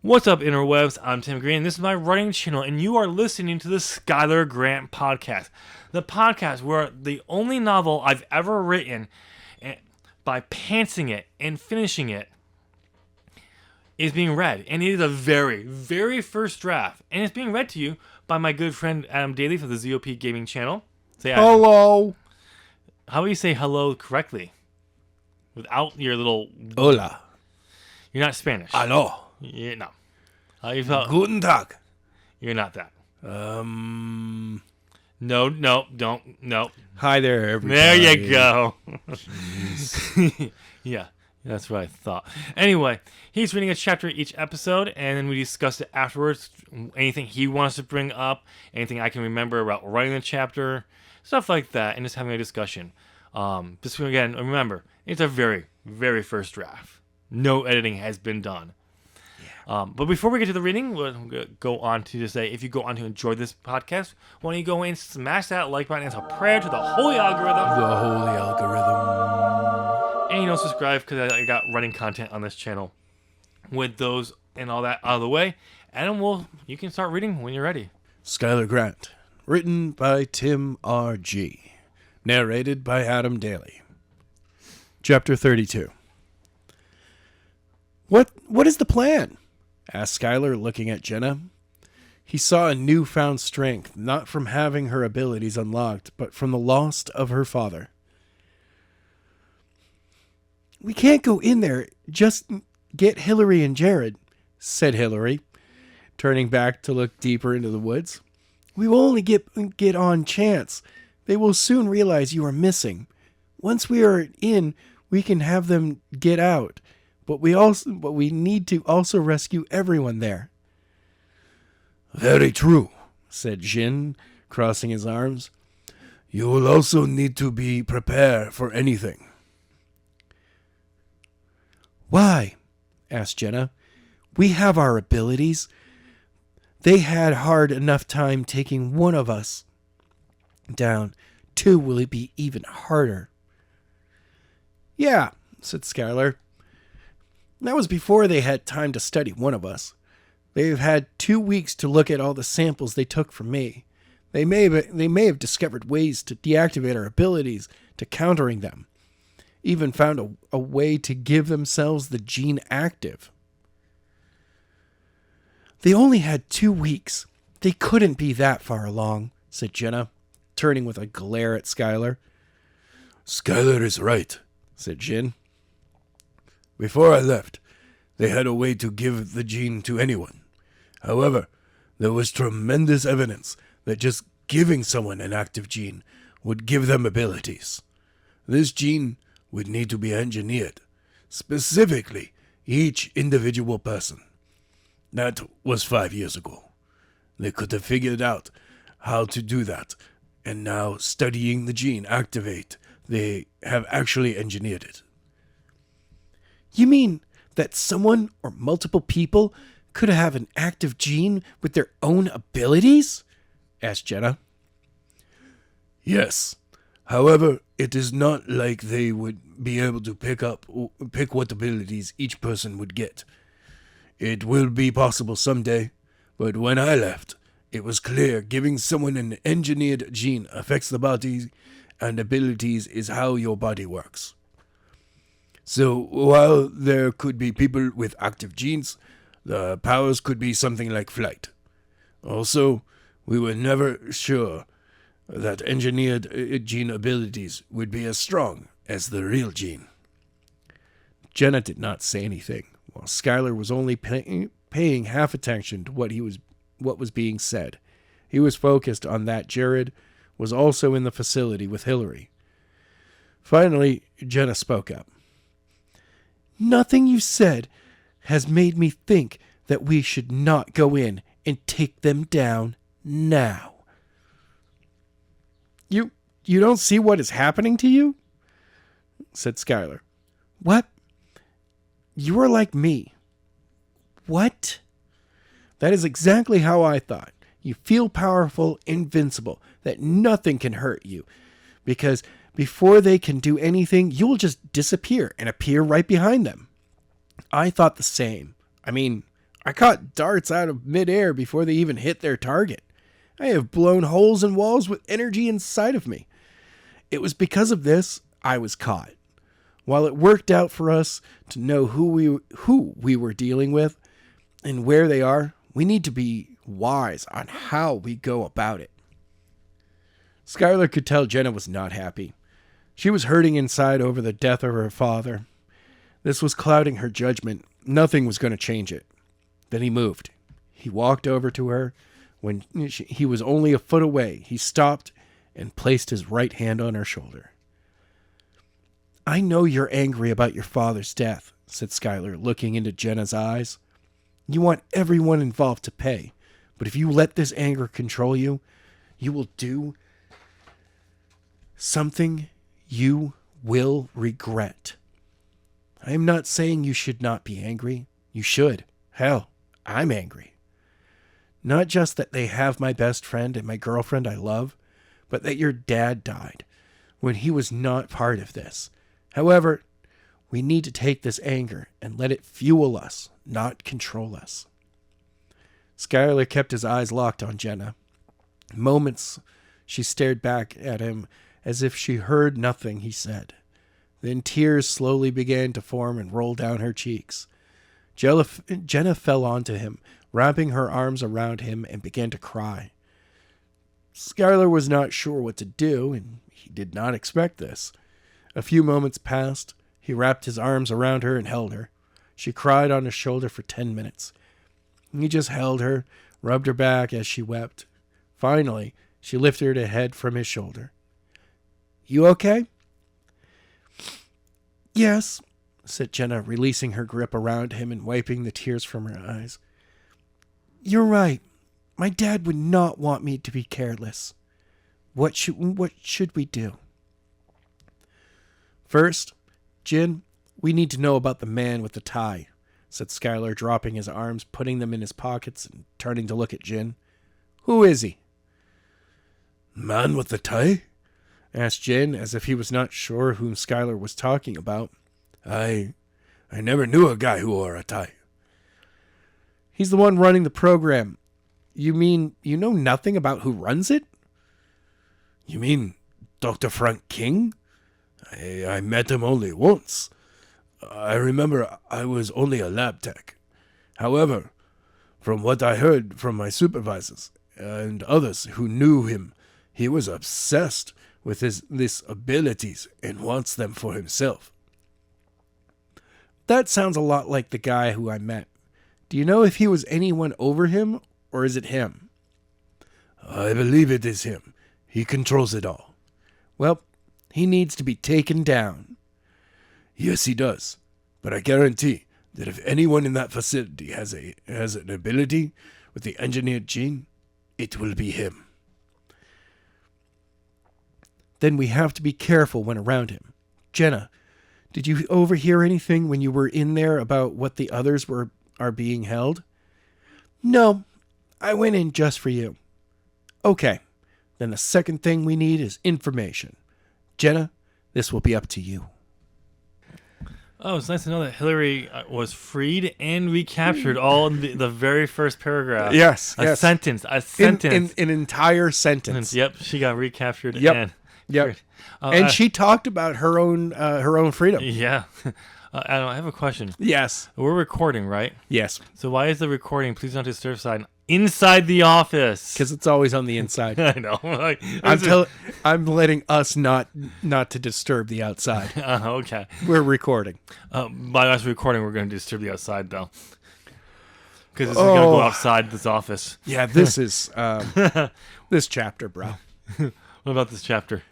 What's up, interwebs? I'm Tim Green. This is my writing channel, and you are listening to the Skyler Grant Podcast. The podcast where the only novel I've ever written, by pantsing it and finishing it, is being read. And it is a very, very first draft. And it's being read to you by my good friend Adam Daley from the ZOP Gaming channel. Say hello. How do you say hello correctly? Without your little... Hola. You're not Spanish. Aló. Yeah, no. How you felt? Guten Tag. You're not that. No, don't. No. Hi there, everybody. There you go. Yeah, that's what I thought. Anyway, he's reading a chapter each episode, and then we discuss it afterwards. Anything he wants to bring up, anything I can remember about writing the chapter, stuff like that, and just having a discussion. Just again, remember, it's a very, very first draft. No editing has been done. But before we get to the reading, we'll go on to just say, if you go on to enjoy this podcast, why don't you go and smash that like button as a prayer to the holy algorithm. The holy algorithm. And subscribe, because I got writing content on this channel. With those and all that out of the way, Adam, you can start reading when you're ready. Skyler Grant, written by Tim R.G., narrated by Adam Daley. Chapter 32. What is the plan? Asked Skyler, looking at Jenna. He saw a newfound strength, not from having her abilities unlocked, but from the loss of her father. We can't go in there. Just get Hillary and Jared, said Hillary, turning back to look deeper into the woods. We will only get on chance. They will soon realize you are missing. Once we are in, we can have them get out. But we need to also rescue everyone there. Very true, said Jin, crossing his arms. You will also need to be prepared for anything. Why? Asked Jenna. We have our abilities. They had hard enough time taking one of us down. 2 will it be even harder. Yeah, said Skyler. That was before they had time to study one of us. They've had 2 weeks to look at all the samples they took from me. They may have discovered ways to deactivate our abilities to countering them. Even found a way to give themselves the gene active. They only had 2 weeks. They couldn't be that far along, said Jenna, turning with a glare at Skyler. Skyler is right, said Jin. Before I left, they had a way to give the gene to anyone. However, there was tremendous evidence that just giving someone an active gene would give them abilities. This gene would need to be engineered, specifically each individual person. That was 5 years ago. They could have figured out how to do that, and now studying the gene activate, they have actually engineered it. You mean that someone or multiple people could have an active gene with their own abilities? Asked Jenna. Yes. However, it is not like they would be able to pick what abilities each person would get. It will be possible someday, but when I left, it was clear giving someone an engineered gene affects the body, and abilities is how your body works. So, while there could be people with active genes, the powers could be something like flight. Also, we were never sure that engineered gene abilities would be as strong as the real gene. Jenna did not say anything, while Skyler was only paying half attention to what was being said. He was focused on that Jared was also in the facility with Hillary. Finally, Jenna spoke up. Nothing you said has made me think that we should not go in and take them down now. You don't see what is happening to you? Said Skyler. What? You are like me. What? That is exactly how I thought. You feel powerful, invincible, that nothing can hurt you. Because before they can do anything, you'll just disappear and appear right behind them. I thought the same. I mean, I caught darts out of midair before they even hit their target. I have blown holes in walls with energy inside of me. It was because of this I was caught. While it worked out for us to know who we were dealing with and where they are, we need to be wise on how we go about it. Skyler could tell Jenna was not happy. She was hurting inside over the death of her father. This was clouding her judgment. Nothing was going to change it. Then he moved. He walked over to her. When he was only a foot away, he stopped and placed his right hand on her shoulder. I know you're angry about your father's death, said Skyler, looking into Jenna's eyes. You want everyone involved to pay, but if you let this anger control you, you will do something you will regret. I am not saying you should not be angry. You should. Hell, I'm angry. Not just that they have my best friend and my girlfriend I love, but that your dad died when he was not part of this. However, we need to take this anger and let it fuel us, not control us. Skyler kept his eyes locked on Jenna. Moments she stared back at him as if she heard nothing he said. Then tears slowly began to form and roll down her cheeks. Jenna fell onto him, wrapping her arms around him, and began to cry. Skyler was not sure what to do, and he did not expect this. A few moments passed. He wrapped his arms around her and held her. She cried on his shoulder for 10 minutes. He just held her, rubbed her back as she wept. Finally, she lifted her head from his shoulder. You okay? Yes, said Jenna, releasing her grip around him and wiping the tears from her eyes. You're right. My dad would not want me to be careless. What should we do? First, Jin, we need to know about the man with the tie, said Skyler, dropping his arms, putting them in his pockets, and turning to look at Jin. Who is he? Man with the tie? Asked Jin, as if he was not sure whom Skyler was talking about. I never knew a guy who wore a tie. He's the one running the program. You mean you know nothing about who runs it? You mean Dr. Frank King? I met him only once. I remember I was only a lab tech. However, from what I heard from my supervisors and others who knew him, he was obsessed with his abilities and wants them for himself. That sounds a lot like the guy who I met. Do you know if he was anyone over him, or is it him? I believe it is him. He controls it all. Well, he needs to be taken down. Yes, he does. But I guarantee that if anyone in that facility has an ability with the engineered gene, it will be him. Then we have to be careful when around him. Jenna, did you overhear anything when you were in there about what the others are being held? No, I went in just for you. Okay, then the second thing we need is information. Jenna, this will be up to you. Oh, it's nice to know that Hillary was freed and recaptured all in the very first paragraph. Yes. A sentence. An entire sentence. Yep, she got recaptured. Yep. And she talked about her own freedom. Yeah. Adam, I have a question. Yes. We're recording, right? Yes. So why is the recording Please Don't Disturb sign inside the office? Because it's always on the inside. I know. I'm letting us not to disturb the outside. Okay. We're recording. By us recording, we're going to disturb the outside, though. Because this is going to go outside this office. Yeah, this is this chapter, bro. What about this chapter?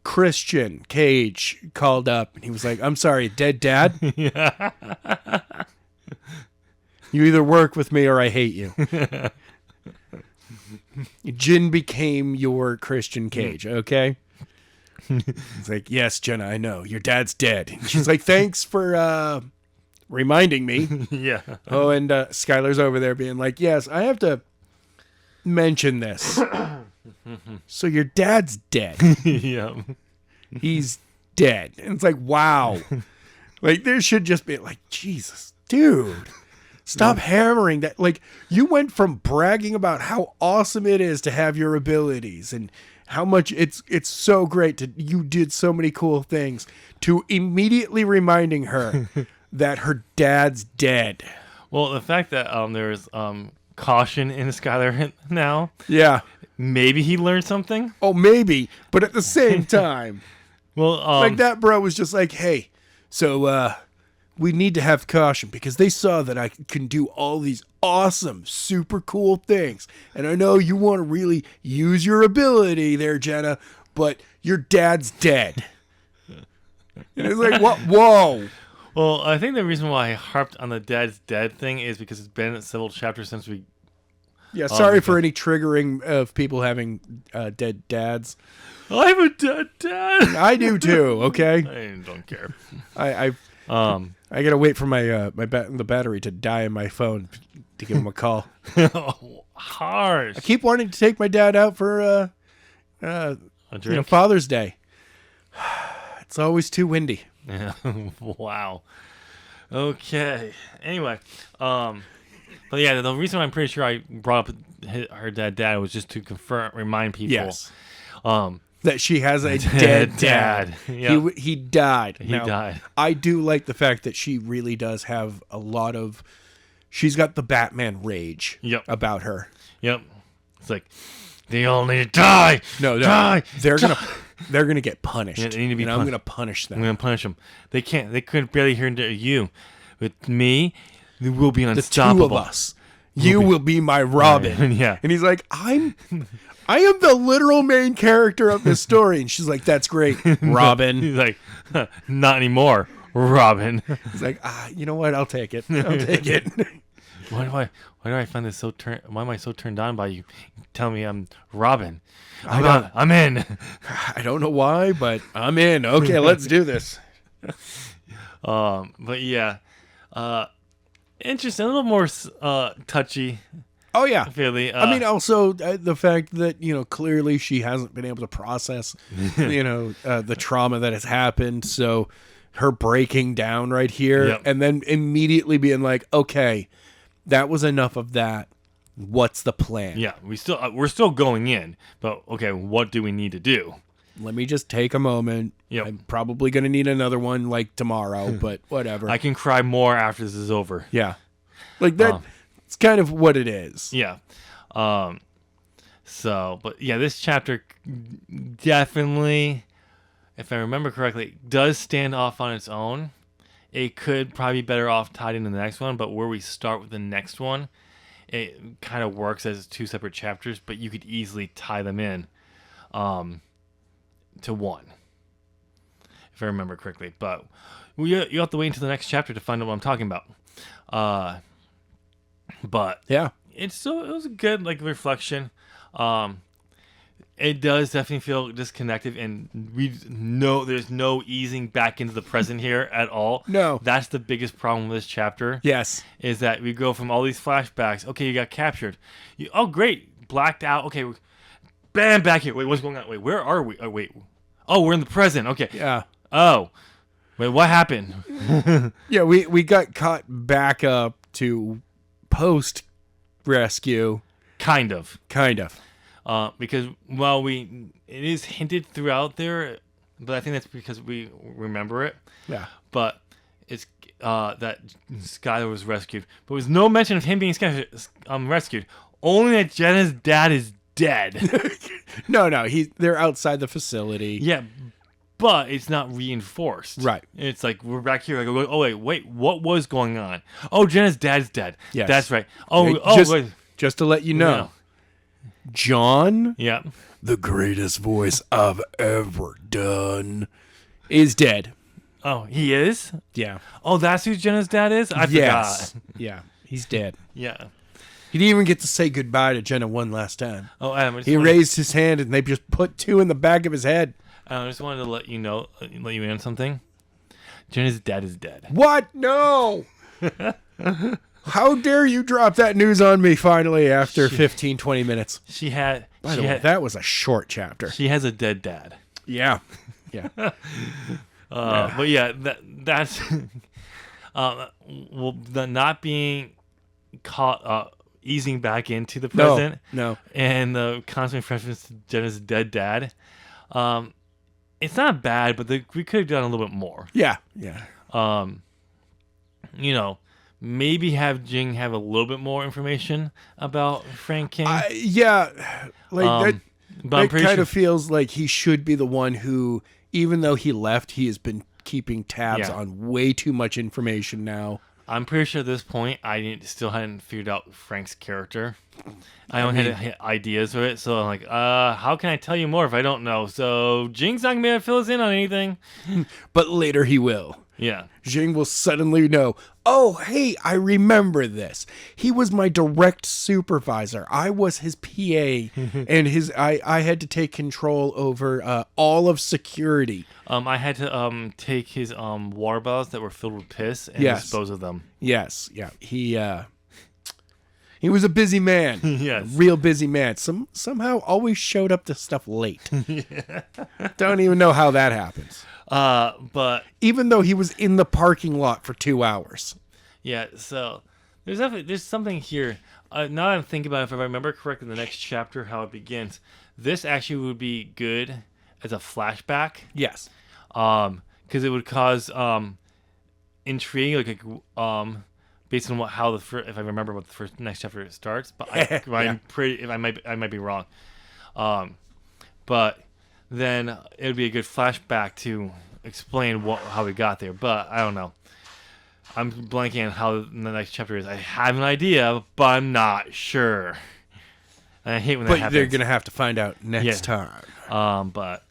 Christian Cage called up and he was like, I'm sorry, dead dad? Yeah. You either work with me or I hate you. Jin became your Christian Cage, okay? He's like, yes, Jenna, I know. Your dad's dead. And she's like, thanks for reminding me. Yeah. Oh, and Skyler's over there being like, yes, I have to mention this. So your dad's dead. Yeah. He's dead. And it's like, wow. Like, there should just be like, Jesus, dude. Stop hammering that. Like, you went from bragging about how awesome it is to have your abilities and how much it's so great to you did so many cool things to immediately reminding her that her dad's dead. Well, the fact that there's caution in Skyler now. Yeah. Maybe he learned something. Oh, maybe. But at the same time, well, like that bro was just like, hey, so we need to have caution because they saw that I can do all these awesome, super cool things. And I know you want to really use your ability there, Jenna, but your dad's dead. And it's like, what? Whoa. Well, I think the reason why I harped on the dad's dead thing is because it's been several chapters since we... Yeah, sorry for any triggering of people having dead dads. I have a dead dad. I do too, okay? I don't care. I gotta wait for my the battery to die in my phone to give him a call. Harsh. I keep wanting to take my dad out for A drink? Father's Day. It's always too windy. Yeah. Wow. Okay. Anyway, but yeah, the reason I'm pretty sure I brought up her dad was just to remind people. Yes. That she has a dead dad. Yep. He died. He died. I do like the fact that she really does have a lot of... She's got the Batman rage about her. Yep. It's like, they all need to die. No. Die. They're gonna get punished. Yeah, they need to be I'm gonna punish them. I'm gonna punish them. They can't. They couldn't barely hear you. With me, they will be unstoppable. The two of us. You will be my Robin. Yeah. And he's like, I am the literal main character of this story. And she's like, that's great, Robin. He's like, not anymore, Robin. He's like, you know what? I'll take it. I'll take it. Why do I find this so why am I so turned on by you? Tell me I'm Robin. I'm in. I don't know why, but I'm in. Okay, let's do this. But yeah, interesting. A little more touchy. Oh yeah, Really. I mean, also the fact that clearly she hasn't been able to process, the trauma that has happened. So her breaking down right here, and then immediately being like, okay, that was enough of that. What's the plan? Yeah, we're still going in, but okay, what do we need to do? Let me just take a moment. Yep. I'm probably going to need another one like tomorrow, but whatever. I can cry more after this is over. Yeah. Like that. It's kind of what it is. Yeah. But yeah, this chapter definitely, if I remember correctly, does stand off on its own. It could probably be better off tied into the next one, but where we start with the next one, it kind of works as two separate chapters, but you could easily tie them in to one, if I remember correctly. But you have to wait until the next chapter to find out what I'm talking about. But yeah, it was a good reflection. It does definitely feel disconnected, and we know there's no easing back into the present here at all. No. That's the biggest problem with this chapter. Yes. Is that we go from all these flashbacks. Okay, you got captured. Oh, great. Blacked out. Okay, bam, back here. Wait, what's going on? Wait, where are we? Oh, wait. Oh, we're in the present. Okay. Yeah. Oh. Wait, what happened? Yeah, we got caught back up to post-rescue. Kind of. Because it is hinted throughout there, but I think that's because we remember it. Yeah. But it's that Skyler was rescued, but there was no mention of him being rescued. Only that Jenna's dad is dead. No, they're outside the facility. Yeah, but it's not reinforced. Right. It's like we're back here. Like, oh wait, what was going on? Oh, Jenna's dad's dead. Yes. That's right. Just to let you know. John, yeah, the greatest voice I've ever done, is dead. Oh, he is? Yeah. Oh, that's who Jenna's dad is? I forgot. Yeah, he's dead. Yeah. He didn't even get to say goodbye to Jenna one last time. Oh, Adam, he raised his hand and they just put two in the back of his head. I just wanted to let you in on something. Jenna's dad is dead. What? No! How dare you drop that news on me finally after 15, 20 minutes? By the way, that was a short chapter. She has a dead dad. Yeah. But yeah, that's the not being easing back into the present. No. And the constant reference to Jenna's dead dad. It's not bad, but we could have done a little bit more. Yeah. Maybe have Jing have a little bit more information about Frank King. That but I'm pretty kind sure of feels like he should be the one who, even though he left, he has been keeping tabs on way too much information now. I'm pretty sure at this point still hadn't figured out Frank's character. I only had ideas of it, so I'm like, how can I tell you more if I don't know? So Jing's not gonna be able to fill us in on anything. But later he will. Yeah. Jing will suddenly know, oh, hey, I remember this. He was my direct supervisor. I was his PA, and I had to take control over all of security. I had to take his water bottles that were filled with piss and dispose of them. Yes, yeah. He was a busy man. Yes. A real busy man. Somehow always showed up to stuff late. Don't even know how that happens. But even though he was in the parking lot for 2 hours. Yeah, so there's something here. Now that I'm thinking about it, if I remember correctly, the next chapter, how it begins, this actually would be good as a flashback. Yes. Because it would cause intrigue, based on if I remember what the next chapter starts. But I might be wrong. But then it would be a good flashback to explain how we got there. But I don't know. I'm blanking on how the next chapter is. I have an idea, but I'm not sure. And I hate when that happens. But they're going to have to find out next time. But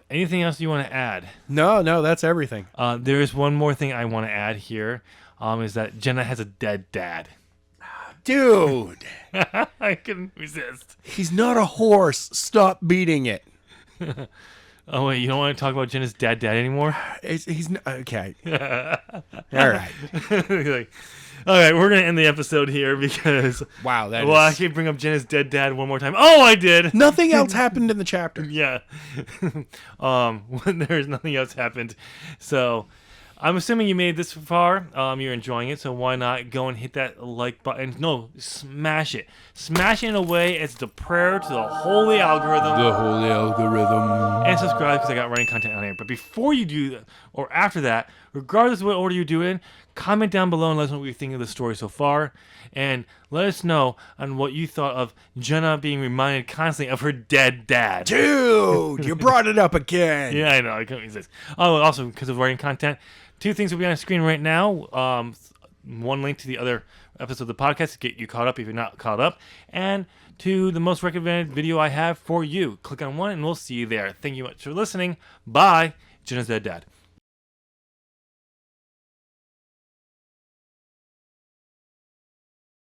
anything else you want to add? No, that's everything. There is one more thing I want to add here. Is that Jenna has a dead dad. Dude. I couldn't resist. He's not a horse. Stop beating it. Oh, wait, you don't want to talk about Jenna's dad anymore? He's not, okay. All right. All right, we're going to end the episode here because... Wow, I can't bring up Jenna's dead dad one more time. Oh, I did! Nothing else happened in the chapter. Yeah. There's nothing else happened. So... I'm assuming you made this far. You're enjoying it, so why not go and hit that like button? No, smash it. Smash it in a way as the prayer to the holy algorithm. The holy algorithm. And subscribe because I got running content on here. But before you do that, or after that, regardless of what order you do it in, comment down below and let us know what you think of the story so far. And let us know on what you thought of Jenna being reminded constantly of her dead dad. Dude, you brought it up again. Yeah, I know. I couldn't resist. Oh, also, because of writing content, 2 things will be on the screen right now. One link to the other episode of the podcast to get you caught up if you're not caught up. And to the most recommended video I have for you. Click on one and we'll see you there. Thank you much for listening. Bye. Jenna's dead dad.